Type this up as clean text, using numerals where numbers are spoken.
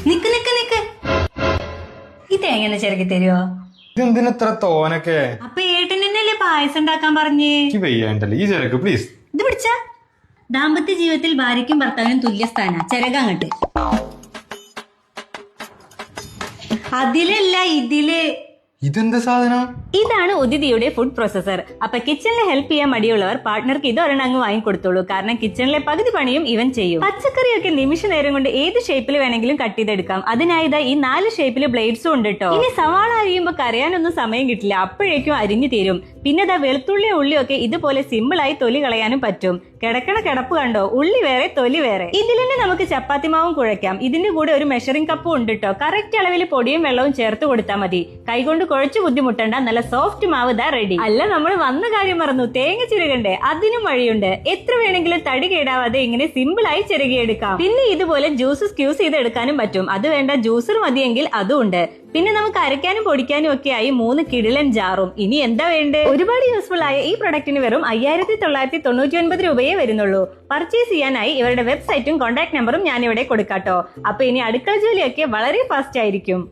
നിക്ക് നിക്ക് നിക്ക്, ഈ തേങ്ങ ചിരക്കി തരുവോ? ഇതെന്തിനത്ര തോനൊക്കെ? അപ്പൊ ഏട്ടനല്ലേ പായസം ഉണ്ടാക്കാൻ പറഞ്ഞേ? വയ്യാണ്ടല്ലേ, ഈ ചിരക്ക് പ്ലീസ്. ഇത് പിടിച്ച. ദാമ്പത്യ ജീവിതത്തിൽ ഭാര്യയ്ക്കും ഭർത്താവിനും തുല്യസ്ഥാന. ചിരകങ്ങട്ട്. അതിലല്ല, ഇതില്. ഇതെന്താ സാധനം? ഇതാണ് ഉദിതിയുടെ ഫുഡ് പ്രോസസർ. അപ്പൊ കിച്ചണിൽ ഹെൽപ്പ് ചെയ്യാൻ മടിയുള്ളവർ പാർട്ട്ണർക്ക് ഇത് ഒരെണ്ണം അങ്ങ് വാങ്ങിക്കൊടുത്തോളൂ. കാരണം കിച്ചണിലെ പകുതി പണിയും ഇവൻ ചെയ്യും. പച്ചക്കറിയൊക്കെ നിമിഷ നേരം കൊണ്ട് ഏത് ഷേപ്പിൽ വേണമെങ്കിലും കട്ട് ചെയ്തെടുക്കാം. അതിനായി ഈ 4 ഷേപ്പില് ബ്ലേഡ്സും ഉണ്ട് കേട്ടോ. ഇനി സവാള അരിയുമ്പോ കരയാനൊന്നും സമയം കിട്ടില്ല, അപ്പോഴേക്കും അരിഞ്ഞു തീരും. പിന്നെ വെളുത്തുള്ളിയും ഉള്ളിയൊക്കെ ഇതുപോലെ സിമ്പിളായി തൊലി കളയാനും പറ്റും. കിടക്കണ കിടപ്പ് കണ്ടോ, ഉള്ളി വേറെ തൊലി വേറെ. ഇതിൽ തന്നെ നമുക്ക് ചപ്പാത്തി മാവും കുഴയ്ക്കാം. ഇതിന്റെ കൂടെ ഒരു മെഷറിംഗ് കപ്പും ഉണ്ട് കേട്ടോ. കറക്റ്റ് അളവിൽ പൊടിയും വെള്ളവും ചേർത്ത് കൊടുത്താൽ മതി. കൈകൊണ്ട് കുഴച്ച് ബുദ്ധിമുട്ടണ്ട, നല്ല സോഫ്റ്റ് മാവ് ഇതാ റെഡി. അല്ല, നമ്മൾ വന്ന കാര്യം മറന്നു, തേങ്ങ ചിരകണ്ടേ? അതിനും വഴിയുണ്ട്. എത്ര വേണമെങ്കിലും തടി കേടാവാതെ ഇങ്ങനെ സിമ്പിളായി ചിരകിയെടുക്കാം. പിന്നെ ഇതുപോലെ ജ്യൂസ് സ്ക്യൂസ് ചെയ്തെടുക്കാനും പറ്റും. അത് വേണ്ട ജ്യൂസർ മതിയെങ്കിൽ അതും ഉണ്ട്. പിന്നെ നമുക്ക് അരയ്ക്കാനും പൊടിക്കാനും ഒക്കെ ആയി 3 കിടിലൻ ജാറും. ഇനി എന്താ വേണ്ടേ? ഒരുപാട് യൂസ്ഫുൾ ആയ ഈ പ്രൊഡക്റ്റിന് വെറും 5999 രൂപയെ വരുന്നുള്ളൂ. പർച്ചേസ് ചെയ്യാനായി ഇവരുടെ വെബ്സൈറ്റും കോൺടാക്ട് നമ്പറും ഞാൻ ഇവിടെ കൊടുക്കാട്ടോ. അപ്പൊ ഇനി അടുക്കള ജോലിയൊക്കെ വളരെ ഫാസ്റ്റ് ആയിരിക്കും.